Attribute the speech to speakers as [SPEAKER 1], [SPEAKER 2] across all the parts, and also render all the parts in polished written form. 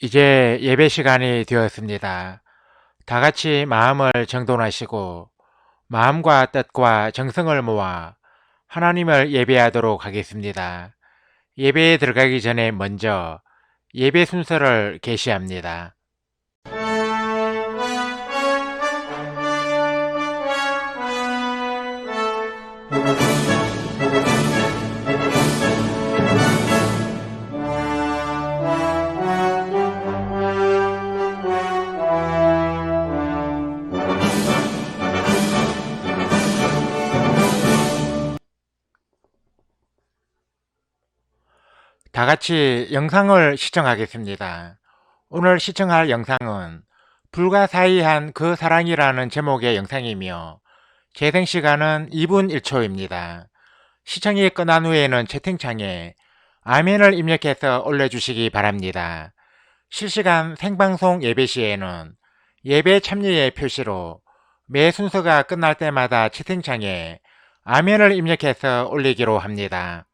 [SPEAKER 1] 이제 예배 시간이 되었습니다. 다 같이 마음을 정돈하시고 마음과 뜻과 정성을 모아 하나님을 예배하도록 하겠습니다. 예배에 들어가기 전에 먼저 예배 순서를 게시합니다. 다 같이 영상을 시청하겠습니다. 오늘 시청할 영상은 불가사의한 그 사랑이라는 제목의 영상이며 재생시간은 2분 1초입니다. 시청이 끝난 후에는 채팅창에 아멘을 입력해서 올려주시기 바랍니다. 실시간 생방송 예배 시에는 예배 참여의 표시로 매 순서가 끝날 때마다 채팅창에 아멘을 입력해서 올리기로 합니다.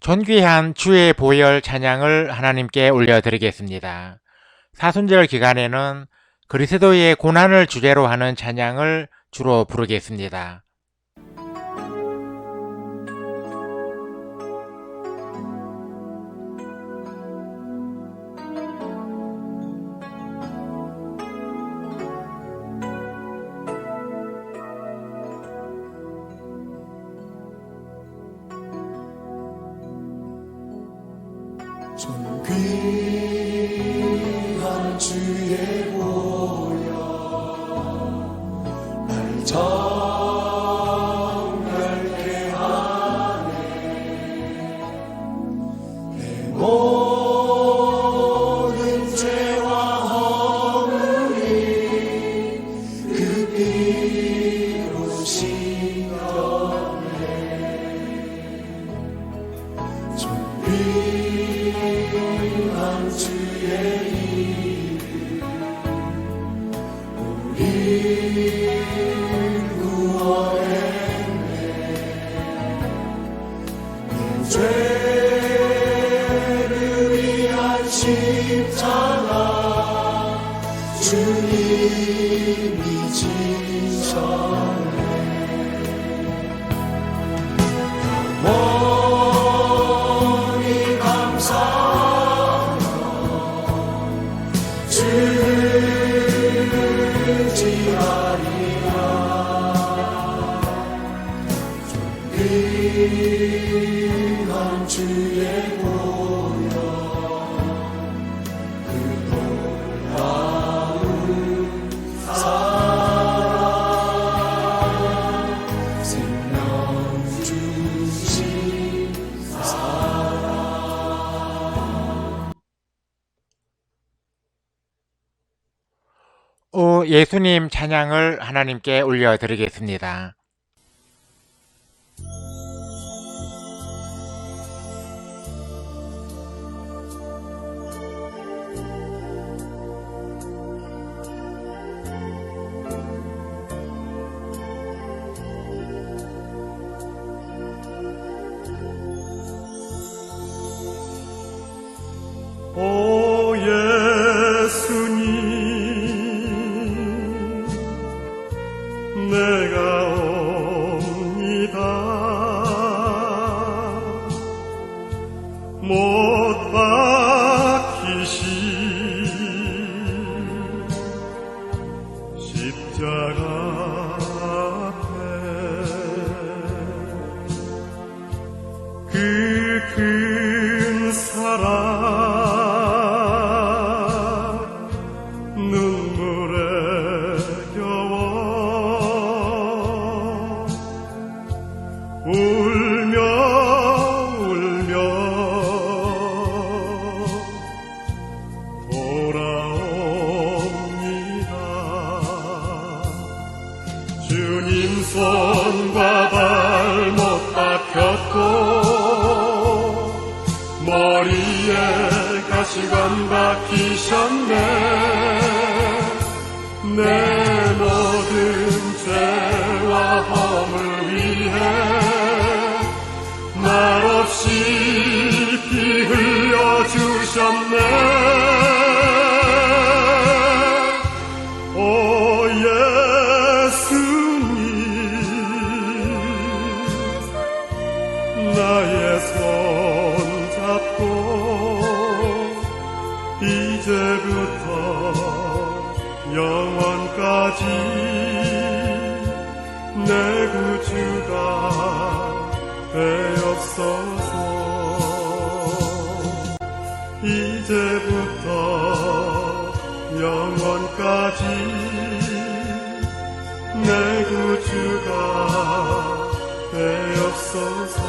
[SPEAKER 1] 존귀한 주의 보혈 찬양을 하나님께 올려드리겠습니다. 사순절 기간에는 그리스도의 고난을 주제로 하는 찬양을 주로 부르겠습니다.
[SPEAKER 2] 존귀한 주의 보혈 날 정결케 하네. 내 모든 죄와 허물이 그 피로 씻겼네. 존귀한 주의 이름 우릴 구원했네. 내 죄를 위한 십자가 주님이 지셨네. 영원히 감사하며 주를 지하리라. 존귀한 주의 보혈 그 놀라운 사랑 생명 주신 사랑.
[SPEAKER 1] 오 예수님 찬양을 하나님께 올려드리겠습니다.
[SPEAKER 2] 오 예수님 내가 옵니다. 못 박히신 십자가 앞에 그 큰 사랑 눈물에 겨워 울며 울며 돌아옵니다. 주님 손과 발못 박혔고 머리에 가시관 박히셨네. 내 모든 죄와 허물 위해 말없이 피 흘려주셨네. 오 예수님 나의 손 잡고 이제부터 영원까지 내 구주가 되옵소서. 이제부터 영원까지 내 구주가 되옵소서.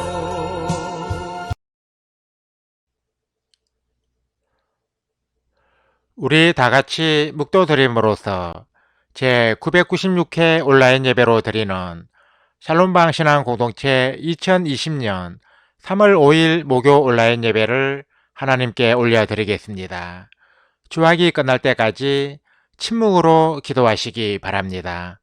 [SPEAKER 1] 우리 다같이 묵도드림으로써 제996회 온라인 예배로 드리는 샬롬방 신앙공동체 2020년 3월 5일 목요 온라인 예배를 하나님께 올려드리겠습니다. 주학이 끝날 때까지 침묵으로 기도하시기 바랍니다.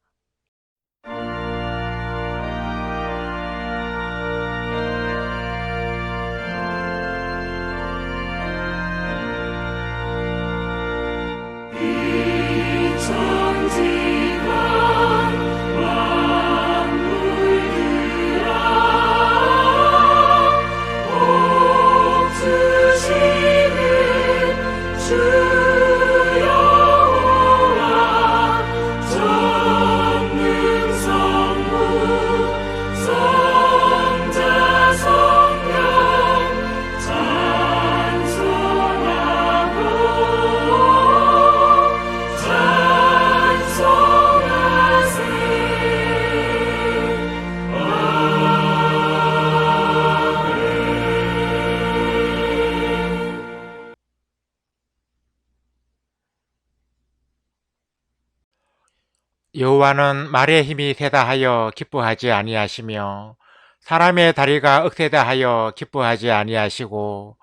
[SPEAKER 1] 여호와는 말의 힘이 세다 하여 기뻐하지 아니하시며 사람의 다리가 억세다 하여 기뻐하지 아니하시고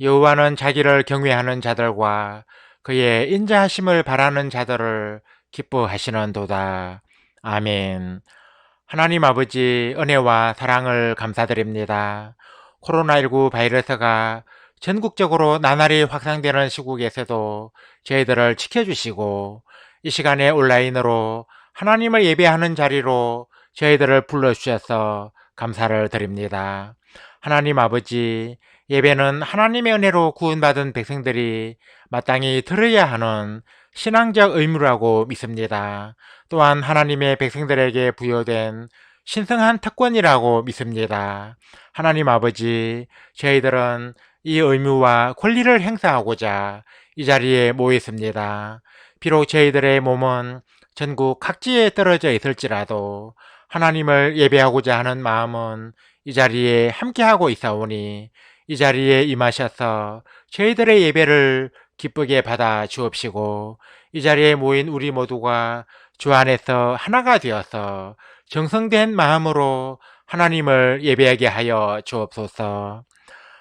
[SPEAKER 1] 여호와는 자기를 경외하는 자들과 그의 인자하심을 바라는 자들을 기뻐하시는도다. 아멘. 하나님 아버지 은혜와 사랑을 감사드립니다. 코로나19 바이러스가 전국적으로 나날이 확산되는 시국에서도 저희들을 지켜주시고 이 시간에 온라인으로 하나님을 예배하는 자리로 저희들을 불러주셔서 감사를 드립니다. 하나님 아버지, 예배는 하나님의 은혜로 구원받은 백성들이 마땅히 들어야 하는 신앙적 의무라고 믿습니다. 또한 하나님의 백성들에게 부여된 신성한 특권이라고 믿습니다. 하나님 아버지, 저희들은 이 의무와 권리를 행사하고자 이 자리에 모였습니다. 비록 저희들의 몸은 전국 각지에 떨어져 있을지라도 하나님을 예배하고자 하는 마음은 이 자리에 함께하고 있사오니 이 자리에 임하셔서 저희들의 예배를 기쁘게 받아 주옵시고 이 자리에 모인 우리 모두가 주 안에서 하나가 되어서 정성된 마음으로 하나님을 예배하게 하여 주옵소서.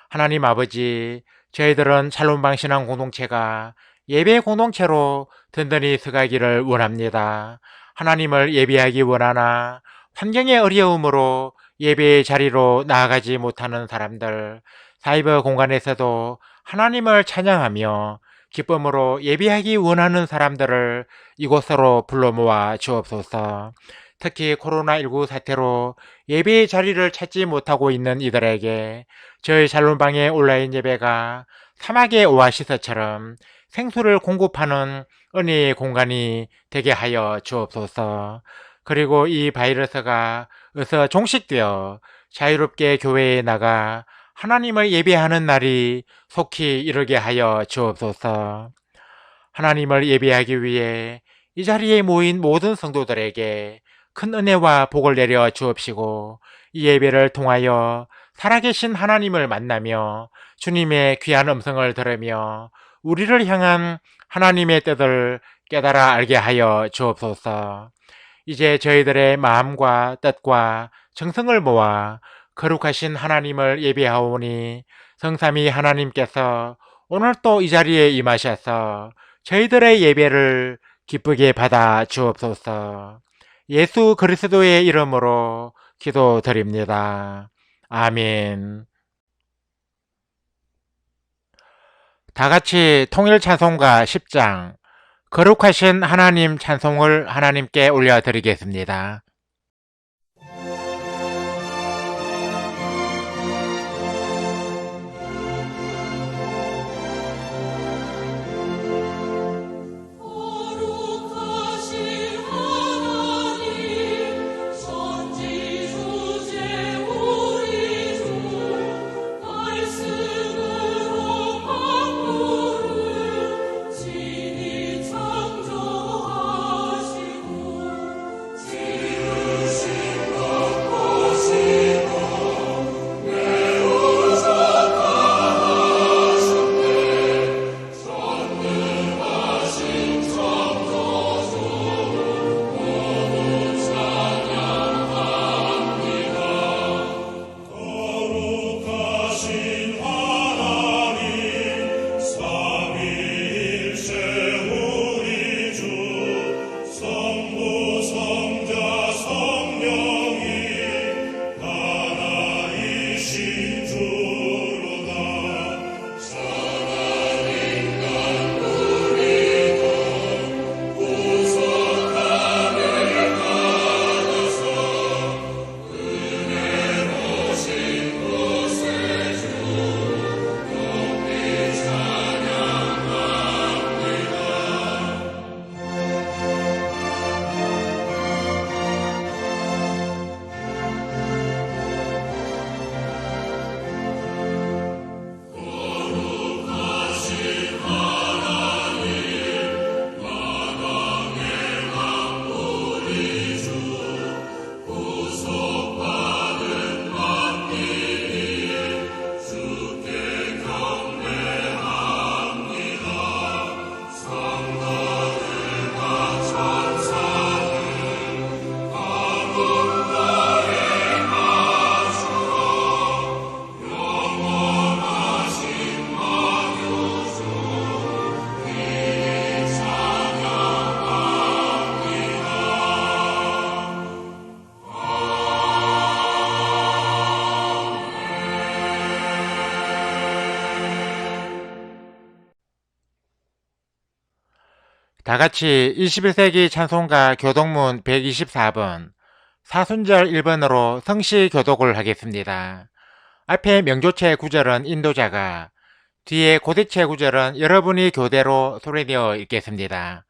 [SPEAKER 1] 하나님 아버지, 저희들은 샬롬방 신앙 공동체가 예배 공동체로 든든히 서가기를 원합니다. 하나님을 예배하기 원하나 환경의 어려움으로 예배의 자리로 나아가지 못하는 사람들, 사이버 공간에서도 하나님을 찬양하며 기쁨으로 예배하기 원하는 사람들을 이곳으로 불러 모아 주옵소서. 특히 코로나19 사태로 예배의 자리를 찾지 못하고 있는 이들에게 저희 샬롬방의 온라인 예배가 사막의 오아시스처럼 생수를 공급하는 은혜의 공간이 되게 하여 주옵소서. 그리고 이 바이러스가 어서 종식되어 자유롭게 교회에 나가 하나님을 예배하는 날이 속히 이르게 하여 주옵소서. 하나님을 예배하기 위해 이 자리에 모인 모든 성도들에게 큰 은혜와 복을 내려 주옵시고 이 예배를 통하여 살아계신 하나님을 만나며 주님의 귀한 음성을 들으며 우리를 향한 하나님의 뜻을 깨달아 알게 하여 주옵소서. 이제 저희들의 마음과 뜻과 정성을 모아 거룩하신 하나님을 예배하오니 성삼위 하나님께서 오늘 또 이 자리에 임하셔서 저희들의 예배를 기쁘게 받아 주옵소서. 예수 그리스도의 이름으로 기도드립니다. 아멘. 다 같이 통일 찬송가 10장 거룩하신 하나님 찬송을 하나님께 올려드리겠습니다. 다같이 21세기 찬송가 교독문 124번 사순절 1번으로 성시 교독을 하겠습니다. 앞에 명조체 구절은 인도자가, 뒤에 고대체 구절은 여러분이 교대로 소리내어 읽겠습니다.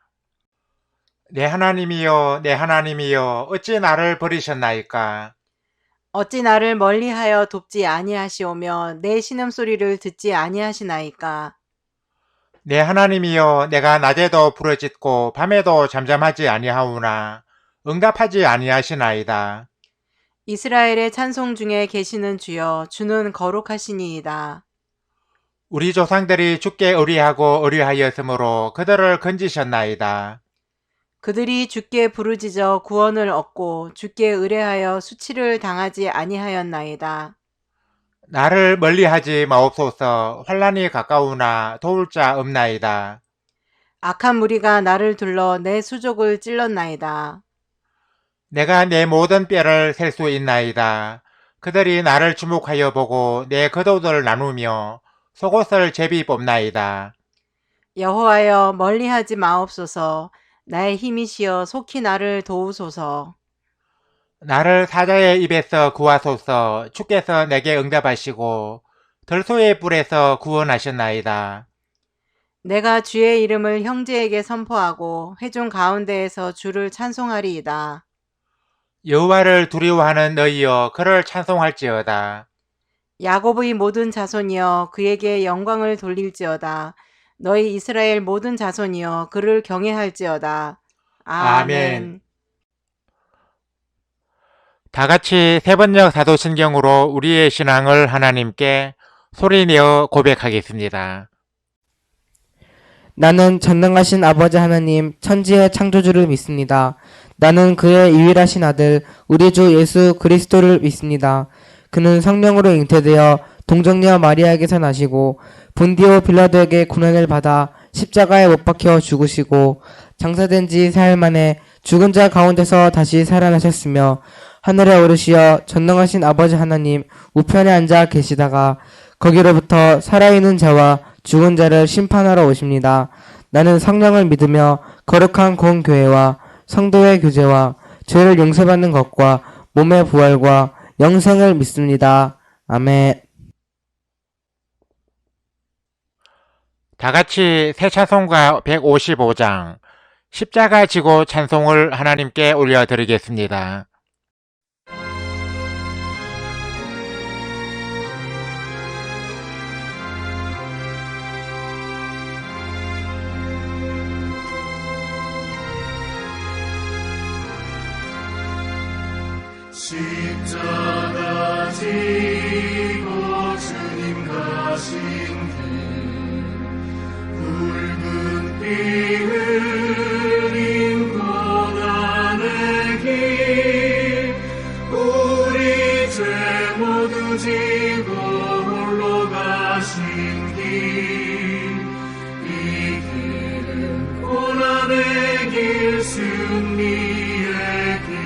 [SPEAKER 1] 내 하나님이여, 내 하나님이여, 어찌 나를 버리셨나이까?
[SPEAKER 3] 어찌 나를 멀리하여 돕지 아니하시오며 내 신음소리를 듣지 아니하시나이까?
[SPEAKER 1] 내 하나님이여, 내가 낮에도 부르짖고 밤에도 잠잠하지 아니하오나 응답하지 아니하시나이다.
[SPEAKER 3] 이스라엘의 찬송 중에 계시는 주여, 주는 거룩하시니이다.
[SPEAKER 1] 우리 조상들이 주께 의뢰하고 의뢰하였으므로 그들을 건지셨나이다.
[SPEAKER 3] 그들이 주께 부르짖어 구원을 얻고 주께 의뢰하여 수치를 당하지 아니하였나이다.
[SPEAKER 1] 나를 멀리하지 마옵소서. 환난이 가까우나 도울 자 없나이다.
[SPEAKER 3] 악한 무리가 나를 둘러 내 수족을 찔렀나이다.
[SPEAKER 1] 내가 내 모든 뼈를 셀 수 있나이다. 그들이 나를 주목하여 보고 내 겉옷을 나누며 속옷을 제비 뽑나이다.
[SPEAKER 3] 여호와여, 멀리하지 마옵소서. 나의 힘이시여 속히 나를 도우소서.
[SPEAKER 1] 나를 사자의 입에서 구하소서. 주께서 내게 응답하시고 들소의 뿔에서 구원하셨나이다.
[SPEAKER 3] 내가 주의 이름을 형제에게 선포하고 회중 가운데에서 주를 찬송하리이다.
[SPEAKER 1] 여호와를 두려워하는 너희여 그를 찬송할지어다.
[SPEAKER 3] 야곱의 모든 자손이여 그에게 영광을 돌릴지어다. 너희 이스라엘 모든 자손이여 그를 경외할지어다.
[SPEAKER 1] 아멘. 다 같이 세번역 사도신경으로 우리의 신앙을 하나님께 소리내어 고백하겠습니다.
[SPEAKER 4] 나는 전능하신 아버지 하나님, 천지의 창조주를 믿습니다. 나는 그의 유일하신 아들, 우리 주 예수 그리스도를 믿습니다. 그는 성령으로 잉태되어 동정녀 마리아에게서 나시고 본디오 빌라도에게 고난을 받아 십자가에 못 박혀 죽으시고 장사된 지 사흘 만에 죽은 자 가운데서 다시 살아나셨으며 하늘에 오르시어 전능하신 아버지 하나님 우편에 앉아 계시다가 거기로부터 살아있는 자와 죽은 자를 심판하러 오십니다. 나는 성령을 믿으며 거룩한 공교회와 성도의 교제와 죄를 용서받는 것과 몸의 부활과 영생을 믿습니다. 아멘.
[SPEAKER 1] 다 같이 새 찬송가 155장 십자가 지고 찬송을 하나님께 올려드리겠습니다.
[SPEAKER 2] 십자가 지고 주님 가신 길 붉은 피 흘린 고난의 길 우리 죄 모두 지고 홀로 가신 길 이 길은 고난의 길 승리의 길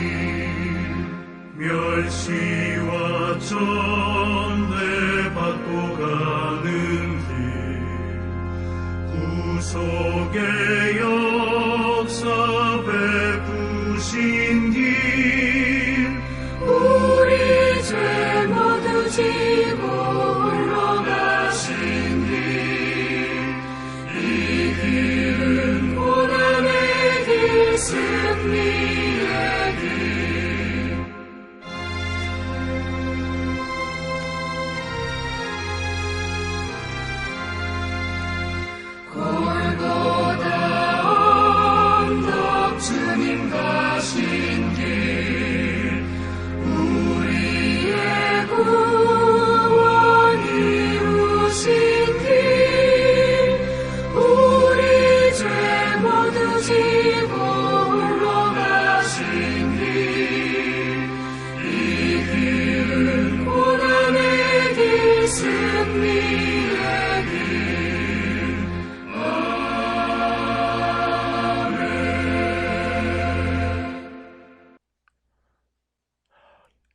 [SPEAKER 2] 멸시와 전대받고 가는 길 구속의 역사 베푸신 길 우리 죄 모두 지고 홀로 가신 길 이 길은 고난의 길 승리의 길 골고다 언덕 주님 가신 길 우리의 구원 이루신 길 우리 죄 모두 지고 홀로 가신 길 이 길은 고난의 길 승리의 길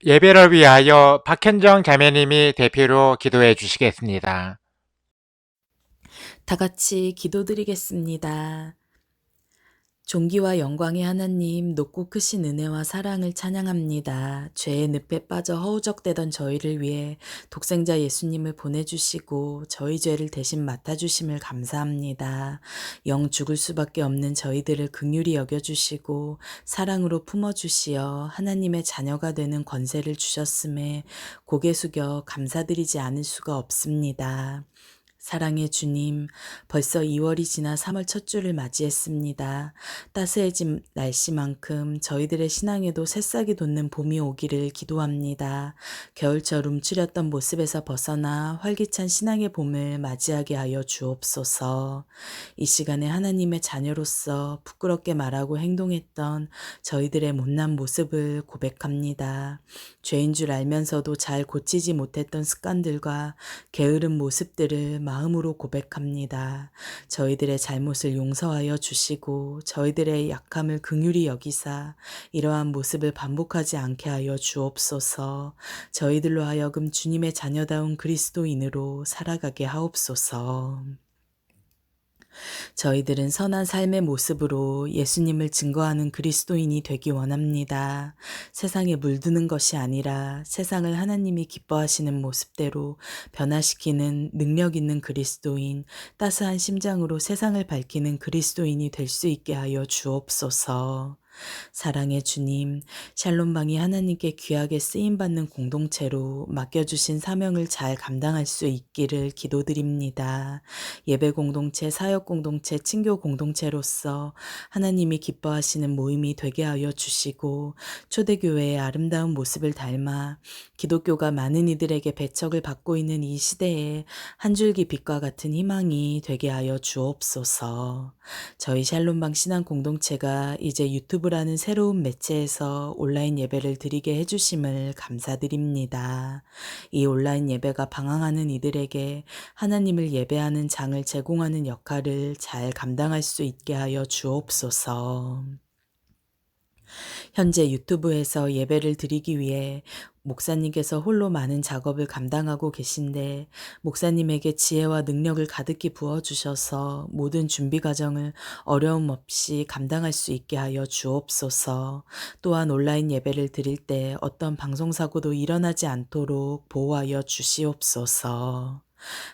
[SPEAKER 1] 예배를 위하여 박현정 자매님이 대표로 기도해 주시겠습니다.
[SPEAKER 5] 다 같이 기도드리겠습니다. 존귀와 영광의 하나님, 높고 크신 은혜와 사랑을 찬양합니다. 죄의 늪에 빠져 허우적대던 저희를 위해 독생자 예수님을 보내주시고 저희 죄를 대신 맡아주심을 감사합니다. 영 죽을 수밖에 없는 저희들을 긍휼히 여겨주시고 사랑으로 품어주시어 하나님의 자녀가 되는 권세를 주셨음에 고개 숙여 감사드리지 않을 수가 없습니다. 사랑의 주님, 벌써 2월이 지나 3월 첫 주를 맞이했습니다. 따스해진 날씨만큼 저희들의 신앙에도 새싹이 돋는 봄이 오기를 기도합니다. 겨울철 움츠렸던 모습에서 벗어나 활기찬 신앙의 봄을 맞이하게 하여 주옵소서. 이 시간에 하나님의 자녀로서 부끄럽게 말하고 행동했던 저희들의 못난 모습을 고백합니다. 죄인 줄 알면서도 잘 고치지 못했던 습관들과 게으른 모습들을 마음으로 고백합니다. 저희들의 잘못을 용서하여 주시고 저희들의 약함을 긍휼히 여기사 이러한 모습을 반복하지 않게 하여 주옵소서. 저희들로 하여금 주님의 자녀다운 그리스도인으로 살아가게 하옵소서. 저희들은 선한 삶의 모습으로 예수님을 증거하는 그리스도인이 되기 원합니다. 세상에 물드는 것이 아니라 세상을 하나님이 기뻐하시는 모습대로 변화시키는 능력 있는 그리스도인, 따스한 심장으로 세상을 밝히는 그리스도인이 될 수 있게 하여 주옵소서. 사랑의 주님, 샬롬방이 하나님께 귀하게 쓰임받는 공동체로 맡겨주신 사명을 잘 감당할 수 있기를 기도드립니다. 예배 공동체, 사역 공동체, 친교 공동체로서 하나님이 기뻐하시는 모임이 되게 하여 주시고 초대교회의 아름다운 모습을 닮아 기독교가 많은 이들에게 배척을 받고 있는 이 시대에 한 줄기 빛과 같은 희망이 되게 하여 주옵소서. 저희 샬롬방 신앙 공동체가 이제 유튜브라는 새로운 매체에서 온라인 예배를 드리게 해주심을 감사드립니다. 이 온라인 예배가 방황하는 이들에게 하나님을 예배하는 장을 제공하는 역할을 잘 감당할 수 있게 하여 주옵소서. 현재 유튜브에서 예배를 드리기 위해 목사님께서 홀로 많은 작업을 감당하고 계신데 목사님에게 지혜와 능력을 가득히 부어주셔서 모든 준비 과정을 어려움 없이 감당할 수 있게 하여 주옵소서. 또한 온라인 예배를 드릴 때 어떤 방송사고도 일어나지 않도록 보호하여 주시옵소서.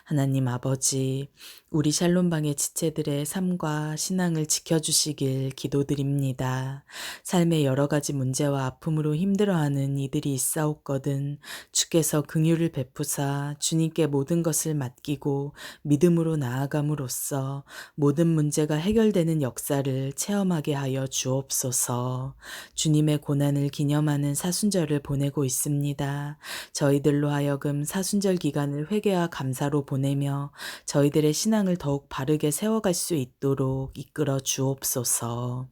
[SPEAKER 5] 하나님 아버지, 우리 샬롬방의 지체들의 삶과 신앙을 지켜주시길 기도드립니다. 삶의 여러 가지 문제와 아픔으로 힘들어하는 이들이 있사옵거든 주께서 긍휼을 베푸사 주님께 모든 것을 맡기고 믿음으로 나아감으로써 모든 문제가 해결되는 역사를 체험하게 하여 주옵소서. 주님의 고난을 기념하는 사순절을 보내고 있습니다. 저희들로 하여금 사순절 기간을 회개와 감사로 보내며 저희들의 신앙을 더욱 바르게 세워갈 수 있도록 이끌어 주옵소서.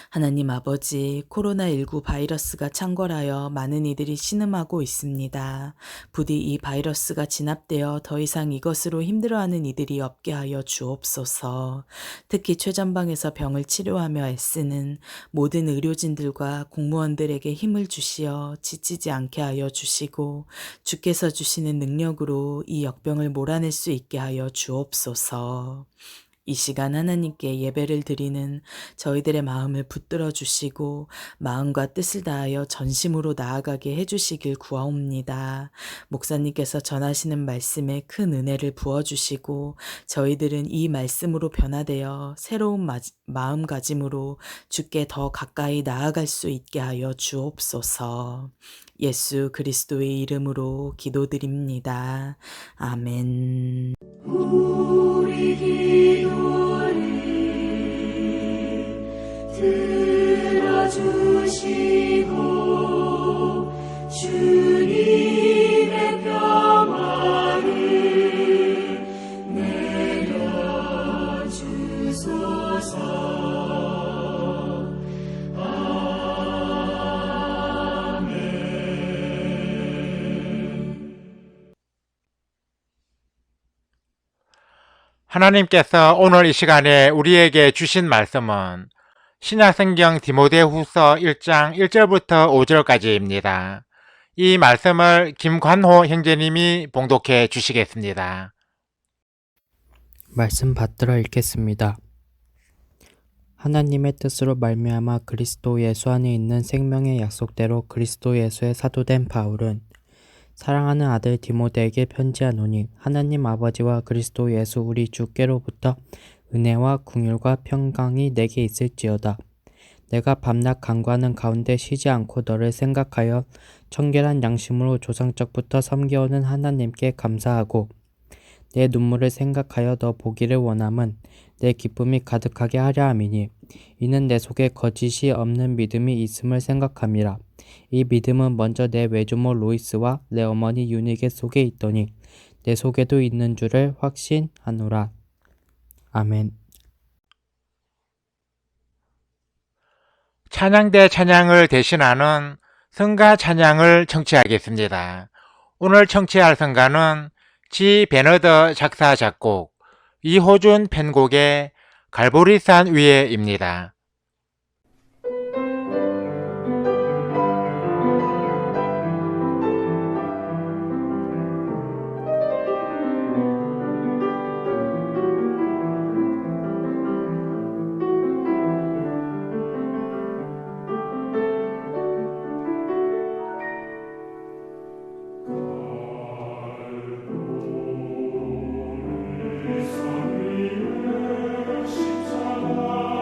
[SPEAKER 5] 하나님 아버지, 코로나19 바이러스가 창궐하여 많은 이들이 신음하고 있습니다. 부디 이 바이러스가 진압되어 더 이상 이것으로 힘들어하는 이들이 없게 하여 주옵소서. 특히 최전방에서 병을 치료하며 애쓰는 모든 의료진들과 공무원들에게 힘을 주시어 지치지 않게 하여 주시고 주께서 주시는 능력으로 이 역병을 몰아낼 수 있게 하여 주옵소서. 이 시간 하나님께 예배를 드리는 저희들의 마음을 붙들어 주시고 마음과 뜻을 다하여 전심으로 나아가게 해주시길 구하옵니다. 목사님께서 전하시는 말씀에 큰 은혜를 부어주시고 저희들은 이 말씀으로 변화되어 새로운 마음가짐으로 주께 더 가까이 나아갈 수 있게 하여 주옵소서. 예수 그리스도의 이름으로 기도드립니다. 아멘.
[SPEAKER 2] 우리 기도를 들어주시고 주님의 평화를 내려주소서.
[SPEAKER 1] 하나님께서 오늘 이 시간에 우리에게 주신 말씀은 신약성경 디모데후서 1장 1절부터 5절까지입니다. 이 말씀을 김관호 형제님이 봉독해 주시겠습니다.
[SPEAKER 4] 말씀 받들어 읽겠습니다.
[SPEAKER 6] 하나님의 뜻으로 말미암아 그리스도 예수 안에 있는 생명의 약속대로 그리스도 예수의 사도된 바울은 사랑하는 아들 디모데에게 편지하노니 하나님 아버지와 그리스도 예수 우리 주께로부터 은혜와 긍휼과 평강이 내게 있을지어다. 내가 밤낮 간구하는 가운데 쉬지 않고 너를 생각하여 청결한 양심으로 조상적부터 섬겨오는 하나님께 감사하고 내 눈물을 생각하여 너 보기를 원함은 내 기쁨이 가득하게 하려 함이니 이는 내 속에 거짓이 없는 믿음이 있음을 생각함이라. 이 믿음은 먼저 내 외조모 로이스와 내 어머니 유니게 속에 있더니 내 속에도 있는 줄을 확신하노라. 아멘.
[SPEAKER 1] 찬양대 찬양을 대신하는 성가 찬양을 청취하겠습니다. 오늘 청취할 성가는 지 베너더 작사 작곡, 이호준 편곡의 갈보리산 위에입니다.
[SPEAKER 2] 십자가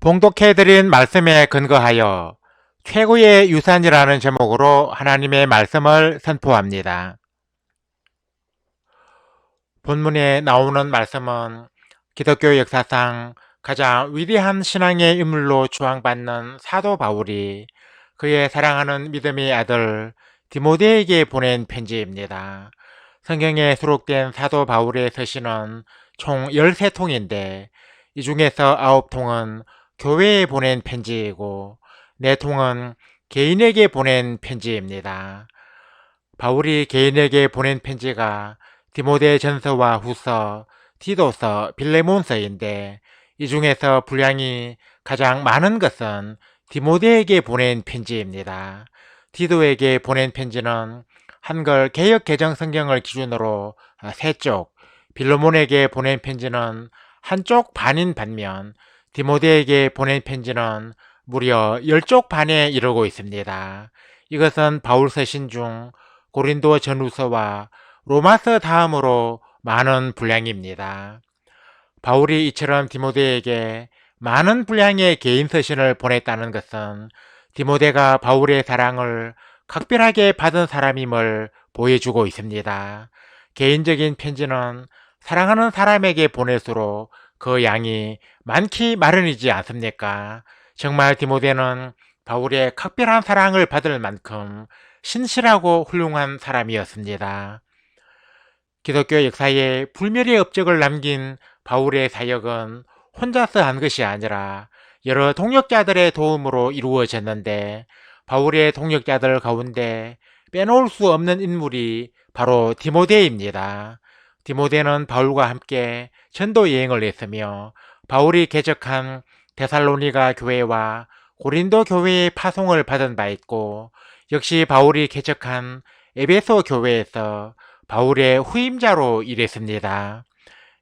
[SPEAKER 1] 봉독해드린 말씀에 근거하여 최고의 유산이라는 제목으로 하나님의 말씀을 선포합니다. 본문에 나오는 말씀은 기독교 역사상 가장 위대한 신앙의 인물로 추앙받는 사도 바울이 그의 사랑하는 믿음의 아들 디모데에게 보낸 편지입니다. 성경에 수록된 사도 바울의 서신은 총 13통인데 이 중에서 9통은 교회에 보낸 편지이고 4통은 개인에게 보낸 편지입니다. 바울이 개인에게 보낸 편지가 디모데 전서와 후서, 디도서, 빌레몬서인데 이 중에서 분량이 가장 많은 것은 디모데에게 보낸 편지입니다. 디도에게 보낸 편지는 한글 개역 개정 성경을 기준으로 3쪽, 빌레몬에게 보낸 편지는 한쪽 반인 반면 디모데에게 보낸 편지는 무려 10쪽 반에 이르고 있습니다. 이것은 바울 서신 중 고린도 전후서와 로마서 다음으로 많은 분량입니다. 바울이 이처럼 디모데에게 많은 분량의 개인 서신을 보냈다는 것은 디모데가 바울의 사랑을 각별하게 받은 사람임을 보여주고 있습니다. 개인적인 편지는 사랑하는 사람에게 보낼수록 그 양이 많기 마련이지 않습니까? 정말 디모데는 바울의 각별한 사랑을 받을 만큼 신실하고 훌륭한 사람이었습니다. 기독교 역사에 불멸의 업적을 남긴 바울의 사역은 혼자서 한 것이 아니라 여러 동역자들의 도움으로 이루어졌는데 바울의 동역자들 가운데 빼놓을 수 없는 인물이 바로 디모데입니다. 디모데는 바울과 함께 전도 여행을 했으며 바울이 개척한 데살로니가 교회와 고린도 교회의 파송을 받은 바 있고 역시 바울이 개척한 에베소 교회에서 바울의 후임자로 일했습니다.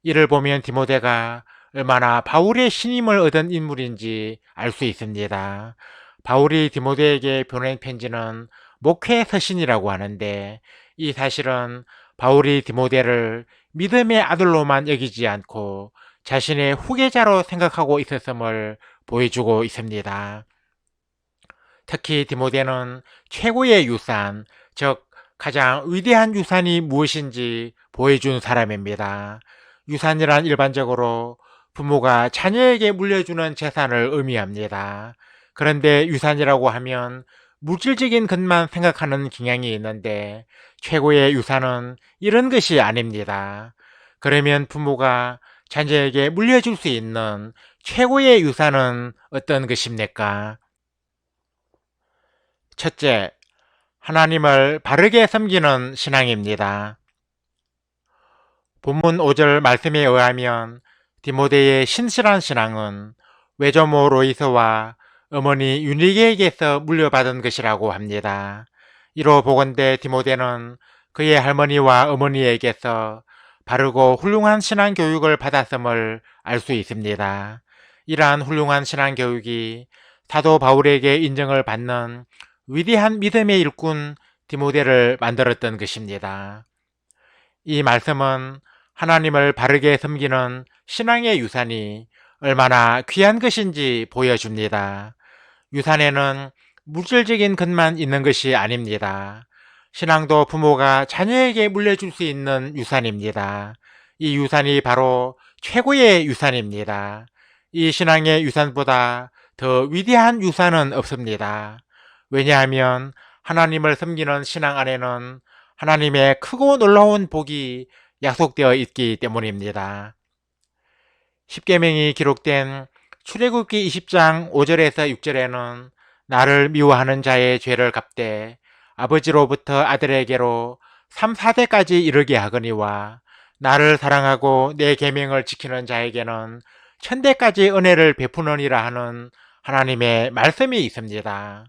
[SPEAKER 1] 이를 보면 디모데가 얼마나 바울의 신임을 얻은 인물인지 알 수 있습니다. 바울이 디모데에게 보낸 편지는 목회 서신이라고 하는데 이 사실은 바울이 디모데를 믿음의 아들로만 여기지 않고 자신의 후계자로 생각하고 있었음을 보여주고 있습니다. 특히 디모데는 최고의 유산, 즉 가장 위대한 유산이 무엇인지 보여준 사람입니다. 유산이란 일반적으로 부모가 자녀에게 물려주는 재산을 의미합니다. 그런데 유산이라고 하면 물질적인 것만 생각하는 경향이 있는데 최고의 유산은 이런 것이 아닙니다. 그러면 부모가 자녀에게 물려줄 수 있는 최고의 유산은 어떤 것입니까? 첫째, 하나님을 바르게 섬기는 신앙입니다. 본문 5절 말씀에 의하면 디모데의 신실한 신앙은 외조모 로이서와 어머니 유니게에게서 물려받은 것이라고 합니다. 이로 보건대 디모데는 그의 할머니와 어머니에게서 바르고 훌륭한 신앙 교육을 받았음을 알 수 있습니다. 이러한 훌륭한 신앙 교육이 사도 바울에게 인정을 받는 위대한 믿음의 일꾼 디모데를 만들었던 것입니다. 이 말씀은 하나님을 바르게 섬기는 신앙의 유산이 얼마나 귀한 것인지 보여줍니다. 유산에는 물질적인 것만 있는 것이 아닙니다. 신앙도 부모가 자녀에게 물려줄 수 있는 유산입니다. 이 유산이 바로 최고의 유산입니다. 이 신앙의 유산보다 더 위대한 유산은 없습니다. 왜냐하면 하나님을 섬기는 신앙 안에는 하나님의 크고 놀라운 복이 약속되어 있기 때문입니다. 십계명이 기록된 출애굽기 20장 5절에서 6절에는 나를 미워하는 자의 죄를 갚되 아버지로부터 아들에게로 3, 4대까지 이르게 하거니와 나를 사랑하고 내 계명을 지키는 자에게는 1000대까지 은혜를 베푸느니라 하는 하나님의 말씀이 있습니다.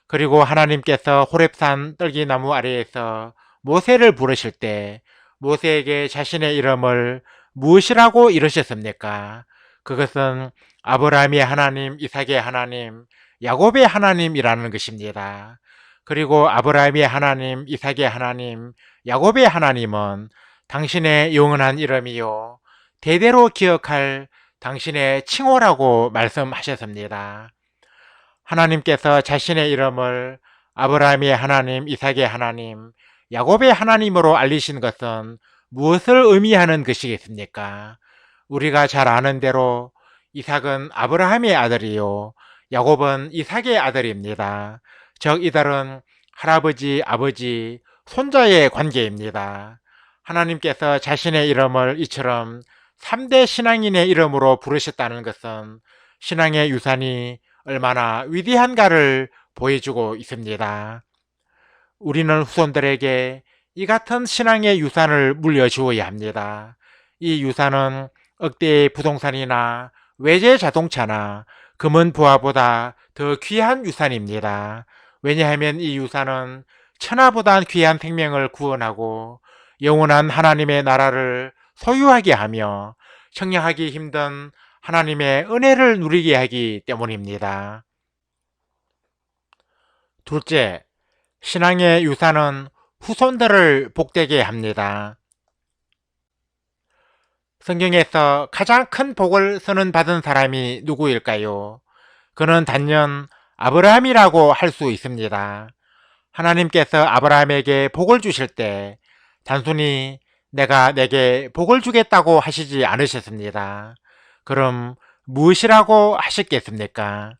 [SPEAKER 1] 그리고 하나님께서 호렙산 떨기나무 아래에서 모세를 부르실 때 모세에게 자신의 이름을 무엇이라고 이르셨습니까? 그것은 아브라함의 하나님, 이삭의 하나님, 야곱의 하나님이라는 것입니다. 그리고 아브라함의 하나님, 이삭의 하나님, 야곱의 하나님은 당신의 영원한 이름이요 대대로 기억할 당신의 칭호라고 말씀하셨습니다. 하나님께서 자신의 이름을 아브라함의 하나님, 이삭의 하나님, 야곱의 하나님으로 알리신 것은 무엇을 의미하는 것이겠습니까? 우리가 잘 아는 대로 이삭은 아브라함의 아들이요, 야곱은 이삭의 아들입니다. 즉 이들은 할아버지, 아버지, 손자의 관계입니다. 하나님께서 자신의 이름을 이처럼 3대 신앙인의 이름으로 부르셨다는 것은 신앙의 유산이 얼마나 위대한가를 보여주고 있습니다. 우리는 후손들에게 이 같은 신앙의 유산을 물려주어야 합니다. 이 유산은 억대의 부동산이나 외제 자동차나 금은 부하보다 더 귀한 유산입니다. 왜냐하면 이 유산은 천하보다 귀한 생명을 구원하고 영원한 하나님의 나라를 소유하게 하며 청량하기 힘든 하나님의 은혜를 누리게 하기 때문입니다. 둘째, 신앙의 유산은 후손들을 복되게 합니다. 성경에서 가장 큰 복을 선언받은 사람이 누구일까요? 그는 단연 아브라함이라고 할 수 있습니다. 하나님께서 아브라함에게 복을 주실 때 단순히 내가 내게 복을 주겠다고 하시지 않으셨습니다. 그럼 무엇이라고 하셨겠습니까?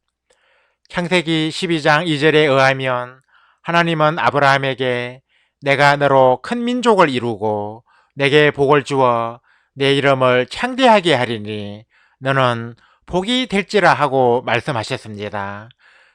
[SPEAKER 1] 창세기 12장 2절에 의하면 하나님은 아브라함에게 내가 너로 큰 민족을 이루고 내게 복을 주어 내 이름을 창대하게 하리니 너는 복이 될지라 하고 말씀하셨습니다.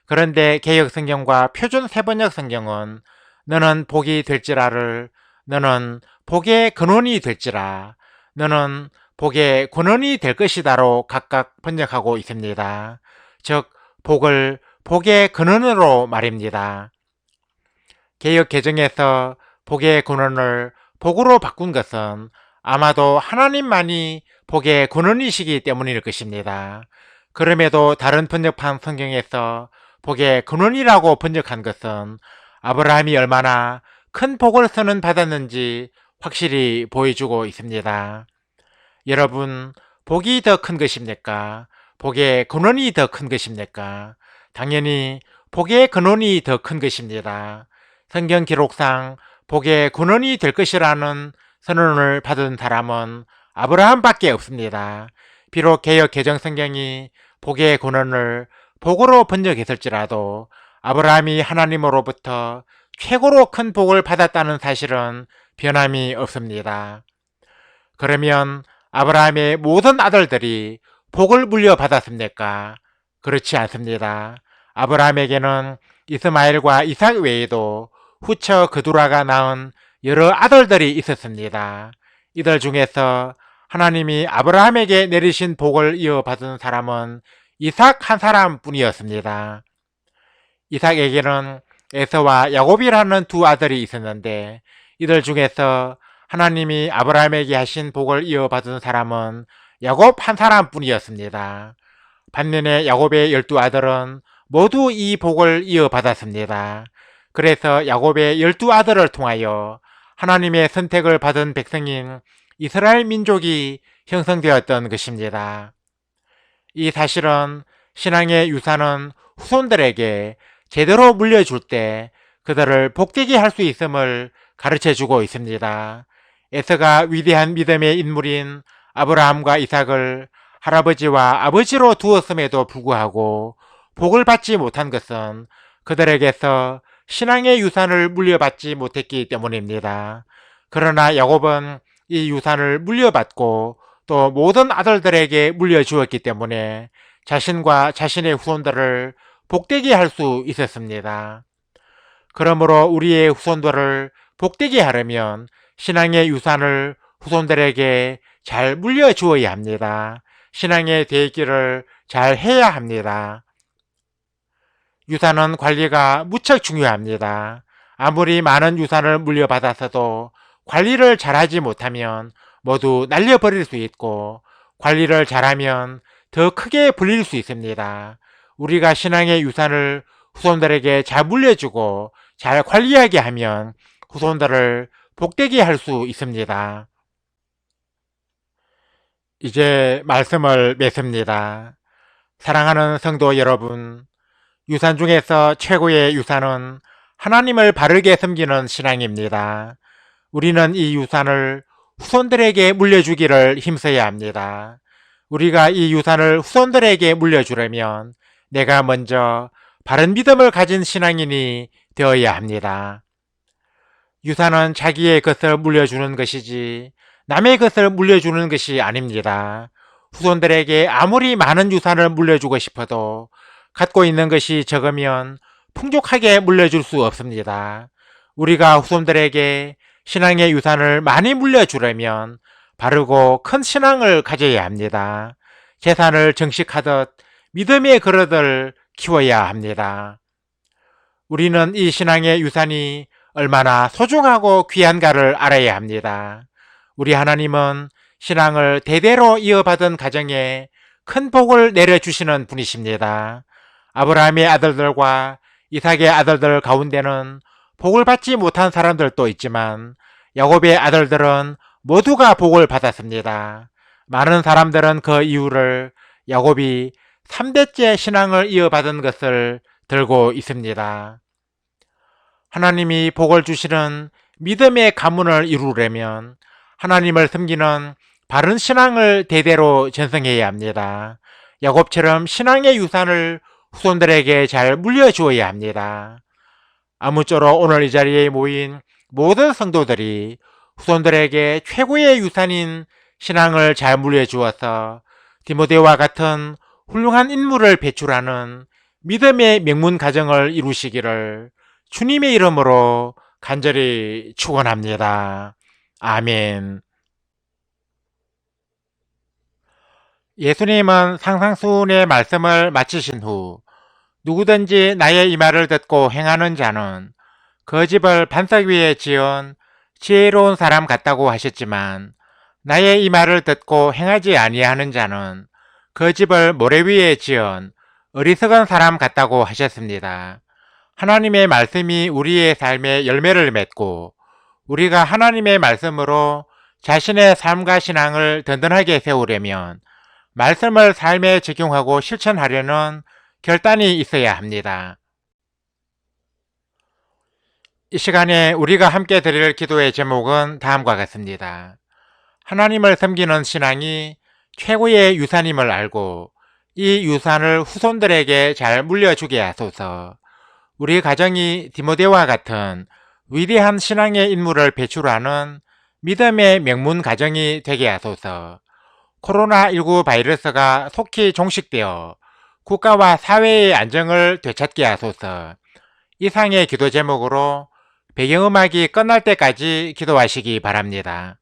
[SPEAKER 1] 그런데 개역성경과 표준 세번역 성경은 너는 복이 될지라를 너는 복의 근원이 될지라, 너는 복의 근원이 될 것이다로 각각 번역하고 있습니다. 즉 복을 복의 근원으로 말입니다. 개역 개정에서 복의 근원을 복으로 바꾼 것은 아마도 하나님만이 복의 근원이시기 때문일 것입니다. 그럼에도 다른 번역판 성경에서 복의 근원이라고 번역한 것은 아브라함이 얼마나 큰 복을 선언받았는지 확실히 보여주고 있습니다. 여러분, 복이 더 큰 것입니까? 복의 근원이 더 큰 것입니까? 당연히 복의 근원이 더 큰 것입니다. 성경 기록상 복의 근원이 될 것이라는 선언을 받은 사람은 아브라함밖에 없습니다. 비록 개역 개정 성경이 복의 근원을 복으로 번역했을지라도 아브라함이 하나님으로부터 최고로 큰 복을 받았다는 사실은 변함이 없습니다. 그러면 아브라함의 모든 아들들이 복을 물려받았습니까? 그렇지 않습니다. 아브라함에게는 이스마엘과 이삭 외에도 후처 그두라가 낳은 여러 아들들이 있었습니다. 이들 중에서 하나님이 아브라함에게 내리신 복을 이어받은 사람은 이삭 한 사람뿐이었습니다. 이삭에게는 에서와 야곱이라는 두 아들이 있었는데 이들 중에서 하나님이 아브라함에게 하신 복을 이어받은 사람은 야곱 한 사람뿐이었습니다. 반면에 야곱의 12아들은 모두 이 복을 이어받았습니다. 그래서 야곱의 12아들을 통하여 하나님의 선택을 받은 백성인 이스라엘 민족이 형성되었던 것입니다. 이 사실은 신앙의 유산은 후손들에게 제대로 물려줄 때 그들을 복되게 할 수 있음을 가르쳐주고 있습니다. 에서가 위대한 믿음의 인물인 아브라함과 이삭을 할아버지와 아버지로 두었음에도 불구하고 복을 받지 못한 것은 그들에게서 신앙의 유산을 물려받지 못했기 때문입니다. 그러나 야곱은 이 유산을 물려받고 또 모든 아들들에게 물려주었기 때문에 자신과 자신의 후손들을 복되게 할 수 있었습니다. 그러므로 우리의 후손들을 복되게 하려면 신앙의 유산을 후손들에게 잘 물려주어야 합니다. 신앙의 대기를 잘 해야 합니다. 유산은 관리가 무척 중요합니다. 아무리 많은 유산을 물려받았어도 관리를 잘하지 못하면 모두 날려버릴 수 있고 관리를 잘하면 더 크게 불릴 수 있습니다. 우리가 신앙의 유산을 후손들에게 잘 물려주고 잘 관리하게 하면 후손들을 복되게 할 수 있습니다. 이제 말씀을 맺습니다. 사랑하는 성도 여러분, 유산 중에서 최고의 유산은 하나님을 바르게 섬기는 신앙입니다. 우리는 이 유산을 후손들에게 물려주기를 힘써야 합니다. 우리가 이 유산을 후손들에게 물려주려면 내가 먼저 바른 믿음을 가진 신앙인이 되어야 합니다. 유산은 자기의 것을 물려주는 것이지 남의 것을 물려주는 것이 아닙니다. 후손들에게 아무리 많은 유산을 물려주고 싶어도 갖고 있는 것이 적으면 풍족하게 물려줄 수 없습니다. 우리가 후손들에게 신앙의 유산을 많이 물려주려면 바르고 큰 신앙을 가져야 합니다. 재산을 정식하듯 믿음의 그릇을 키워야 합니다. 우리는 이 신앙의 유산이 얼마나 소중하고 귀한가를 알아야 합니다. 우리 하나님은 신앙을 대대로 이어받은 가정에 큰 복을 내려주시는 분이십니다. 아브라함의 아들들과 이삭의 아들들 가운데는 복을 받지 못한 사람들도 있지만 야곱의 아들들은 모두가 복을 받았습니다. 많은 사람들은 그 이유를 야곱이 3대째 신앙을 이어받은 것을 들고 있습니다. 하나님이 복을 주시는 믿음의 가문을 이루려면 하나님을 섬기는 바른 신앙을 대대로 전승해야 합니다. 야곱처럼 신앙의 유산을 후손들에게 잘 물려주어야 합니다. 아무쪼록 오늘 이 자리에 모인 모든 성도들이 후손들에게 최고의 유산인 신앙을 잘 물려주어서 디모데와 같은 훌륭한 인물을 배출하는 믿음의 명문 가정을 이루시기를 주님의 이름으로 간절히 축원합니다. 아멘. 예수님은 상상수훈의 말씀을 마치신 후 누구든지 나의 이 말을 듣고 행하는 자는 그 집을 반석 위에 지은 지혜로운 사람 같다고 하셨지만 나의 이 말을 듣고 행하지 아니하는 자는 그 집을 모래 위에 지은 어리석은 사람 같다고 하셨습니다. 하나님의 말씀이 우리의 삶에 열매를 맺고 우리가 하나님의 말씀으로 자신의 삶과 신앙을 든든하게 세우려면 말씀을 삶에 적용하고 실천하려는 결단이 있어야 합니다. 이 시간에 우리가 함께 드릴 기도의 제목은 다음과 같습니다. 하나님을 섬기는 신앙이 최고의 유산임을 알고 이 유산을 후손들에게 잘 물려주게 하소서. 우리 가정이 디모데와 같은 위대한 신앙의 인물을 배출하는 믿음의 명문 가정이 되게 하소서. 코로나19 바이러스가 속히 종식되어 국가와 사회의 안정을 되찾게 하소서. 이상의 기도 제목으로 배경음악이 끝날 때까지 기도하시기 바랍니다.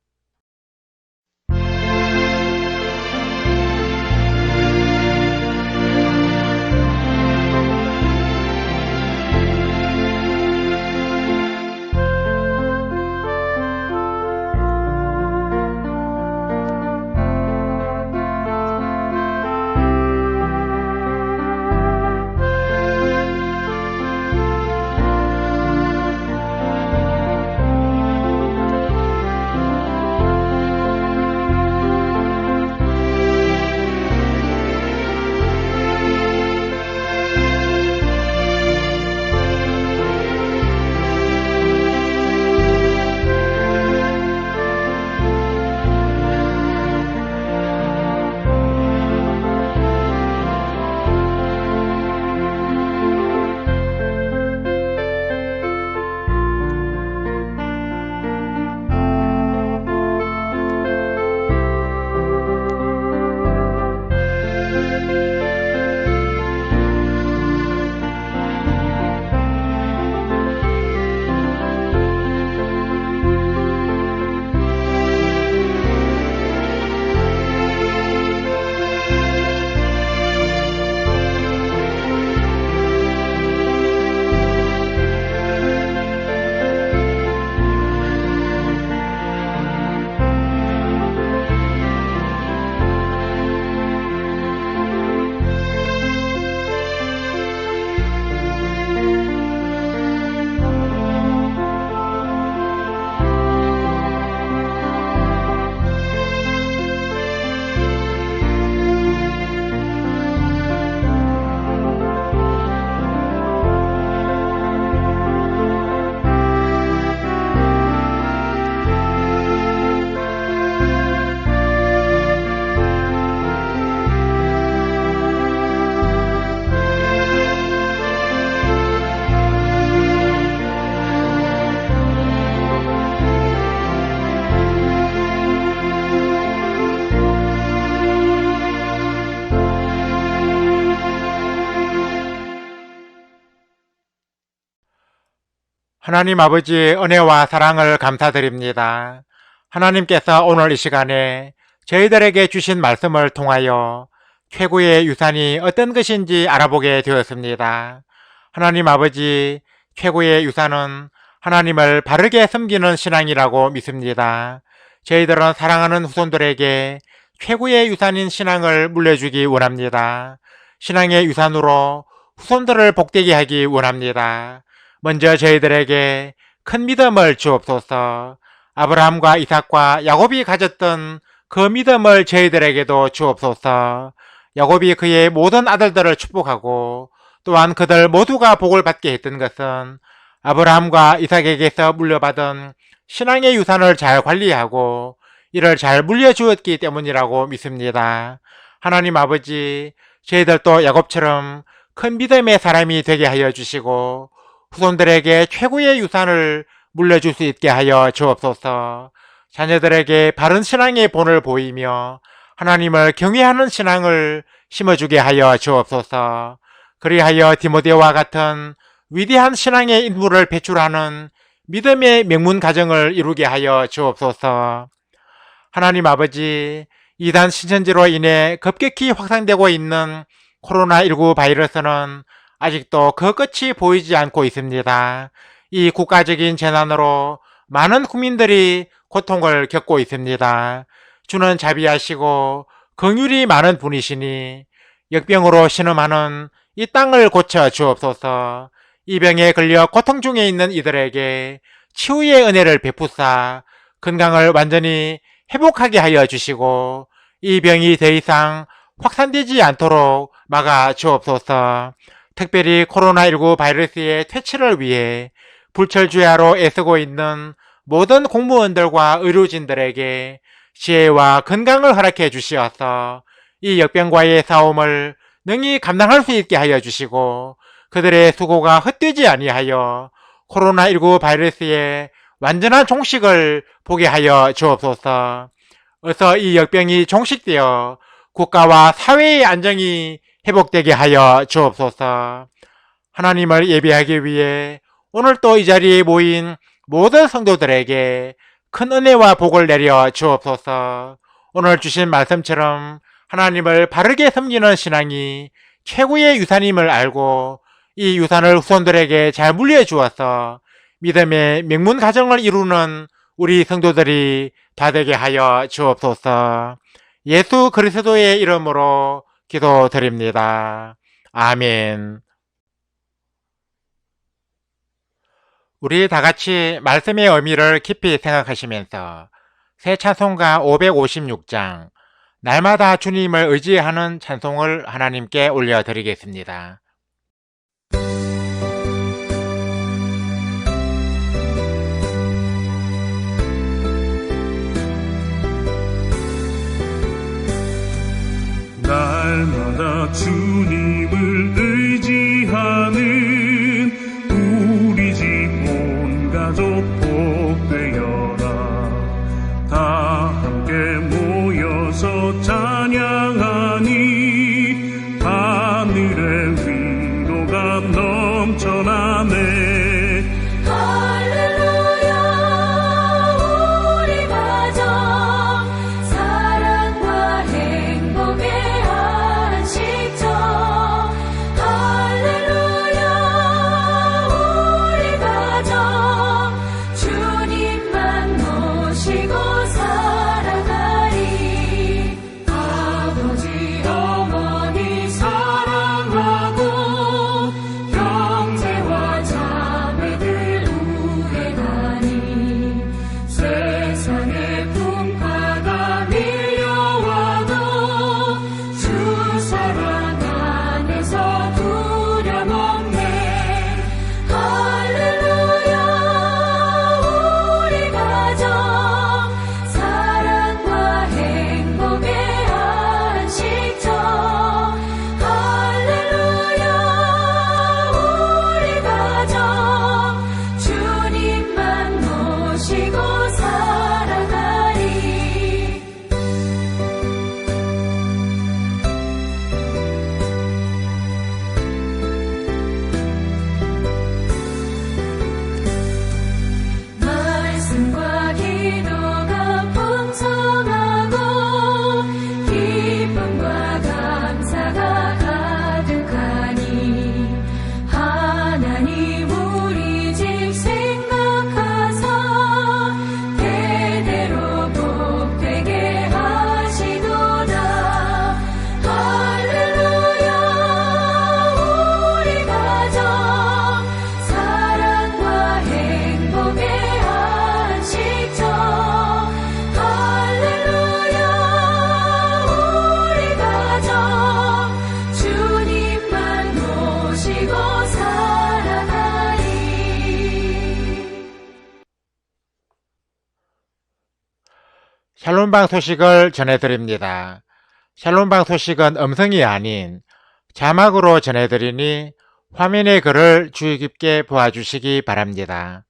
[SPEAKER 1] 하나님 아버지의 은혜와 사랑을 감사드립니다. 하나님께서 오늘 이 시간에 저희들에게 주신 말씀을 통하여 최고의 유산이 어떤 것인지 알아보게 되었습니다. 하나님 아버지, 최고의 유산은 하나님을 바르게 섬기는 신앙이라고 믿습니다. 저희들은 사랑하는 후손들에게 최고의 유산인 신앙을 물려주기 원합니다. 신앙의 유산으로 후손들을 복되게 하기 원합니다. 먼저 저희들에게 큰 믿음을 주옵소서. 아브라함과 이삭과 야곱이 가졌던 그 믿음을 저희들에게도 주옵소서. 야곱이 그의 모든 아들들을 축복하고 또한 그들 모두가 복을 받게 했던 것은 아브라함과 이삭에게서 물려받은 신앙의 유산을 잘 관리하고 이를 잘 물려주었기 때문이라고 믿습니다. 하나님 아버지, 저희들도 야곱처럼 큰 믿음의 사람이 되게 하여 주시고 후손들에게 최고의 유산을 물려줄 수 있게 하여 주옵소서. 자녀들에게 바른 신앙의 본을 보이며 하나님을 경외하는 신앙을 심어주게 하여 주옵소서. 그리하여 디모데와 같은 위대한 신앙의 인물을 배출하는 믿음의 명문 가정을 이루게 하여 주옵소서. 하나님 아버지, 이단 신천지로 인해 급격히 확산되고 있는 코로나19 바이러스는 아직도 그 끝이 보이지 않고 있습니다. 이 국가적인 재난으로 많은 국민들이 고통을 겪고 있습니다. 주는 자비하시고 긍휼이 많은 분이시니 역병으로 신음하는 이 땅을 고쳐 주옵소서. 이 병에 걸려 고통 중에 있는 이들에게 치유의 은혜를 베푸사 건강을 완전히 회복하게 하여 주시고 이 병이 더 이상 확산되지 않도록 막아 주옵소서. 특별히 코로나19 바이러스의 퇴치를 위해 불철주야로 애쓰고 있는 모든 공무원들과 의료진들에게 지혜와 건강을 허락해 주시어서 이 역병과의 싸움을 능히 감당할 수 있게 하여 주시고 그들의 수고가 헛되지 아니하여 코로나19 바이러스의 완전한 종식을 보게 하여 주옵소서. 어서 이 역병이 종식되어 국가와 사회의 안정이 회복되게 하여 주옵소서. 하나님을 예배하기 위해 오늘 또 이 자리에 모인 모든 성도들에게 큰 은혜와 복을 내려 주옵소서. 오늘 주신 말씀처럼 하나님을 바르게 섬기는 신앙이 최고의 유산임을 알고 이 유산을 후손들에게 잘 물려주어서 믿음의 명문 가정을 이루는 우리 성도들이 다 되게 하여 주옵소서. 예수 그리스도의 이름으로 기도드립니다. 아멘. 우리 다 같이 말씀의 의미를 깊이 생각하시면서 새 찬송가 556장 날마다 주님을 의지하는 찬송을 하나님께 올려드리겠습니다.
[SPEAKER 2] 날마다 주님을 의지하는 우리 집 온 가족 복되어라. 다 함께 모여서 찬양하니 하늘의 위로가 넘쳐나네.
[SPEAKER 7] 어머니 사랑하고 형제와
[SPEAKER 1] 샬롬방 소식을 전해드립니다. 샬롬방 소식은 음성이 아닌 자막으로 전해드리니 화면의 글을 주의 깊게 보아주시기 바랍니다.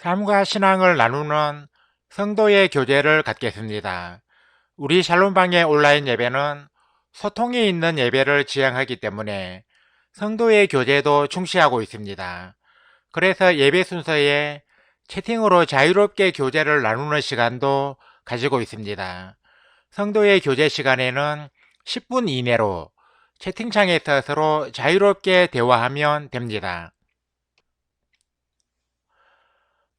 [SPEAKER 1] 삶과 신앙을 나누는 성도의 교제를 갖겠습니다. 우리 샬롬방의 온라인 예배는 소통이 있는 예배를 지향하기 때문에 성도의 교제도 중시하고 있습니다. 그래서 예배 순서에 채팅으로 자유롭게 교제를 나누는 시간도 가지고 있습니다. 성도의 교제 시간에는 10분 이내로 채팅창에서 서로 자유롭게 대화하면 됩니다.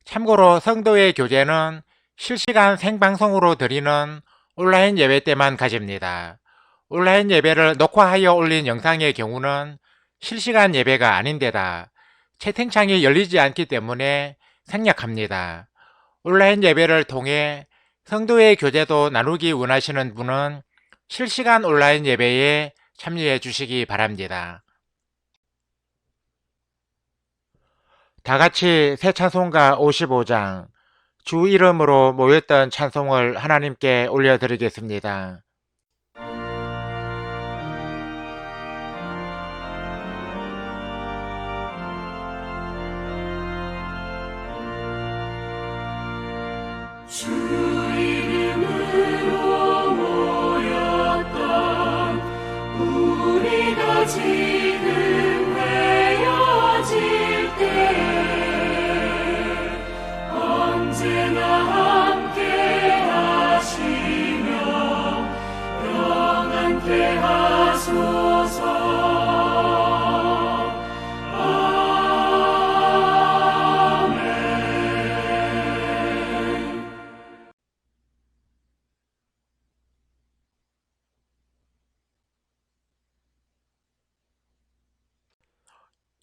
[SPEAKER 1] 참고로 성도의 교제는 실시간 생방송으로 드리는 온라인 예배 때만 가집니다. 온라인 예배를 녹화하여 올린 영상의 경우는 실시간 예배가 아닌데다 채팅창이 열리지 않기 때문에 생략합니다. 온라인 예배를 통해 성도의 교제도 나누기 원하시는 분은 실시간 온라인 예배에 참여해 주시기 바랍니다. 다같이 새 찬송가 55장 주 이름으로 모였던 찬송을 하나님께 올려드리겠습니다.
[SPEAKER 2] 주 이름으로 모였던 우리가 지금 회여질 때 언제나 함께 하시며 평안케 하소서.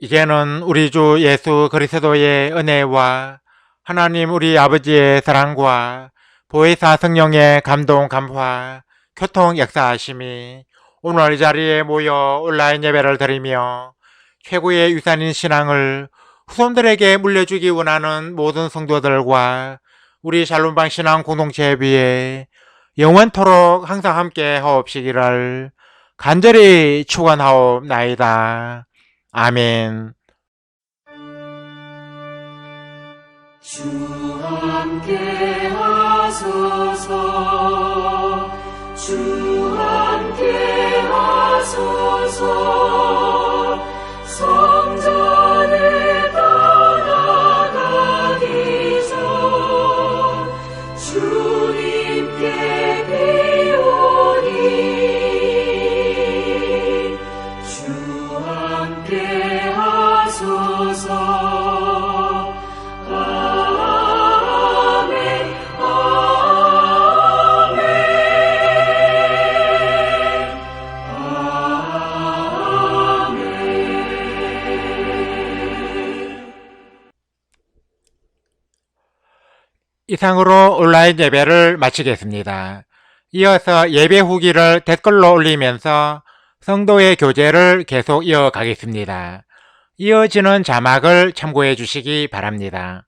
[SPEAKER 1] 이제는 우리 주 예수 그리스도의 은혜와 하나님 우리 아버지의 사랑과 보혜사 성령의 감동 감화 교통 역사하심이 오늘 이 자리에 모여 온라인 예배를 드리며 최고의 유산인 신앙을 후손들에게 물려주기 원하는 모든 성도들과 우리 샬롬방 신앙 공동체 위에 영원토록 항상 함께 하옵시기를 간절히 축원하옵나이다. 아멘.
[SPEAKER 2] 주 함께 하소서. 주 함께 하소서.
[SPEAKER 1] 이상으로 온라인 예배를 마치겠습니다. 이어서 예배 후기를 댓글로 올리면서 성도의 교제를 계속 이어가겠습니다. 이어지는 자막을 참고해 주시기 바랍니다.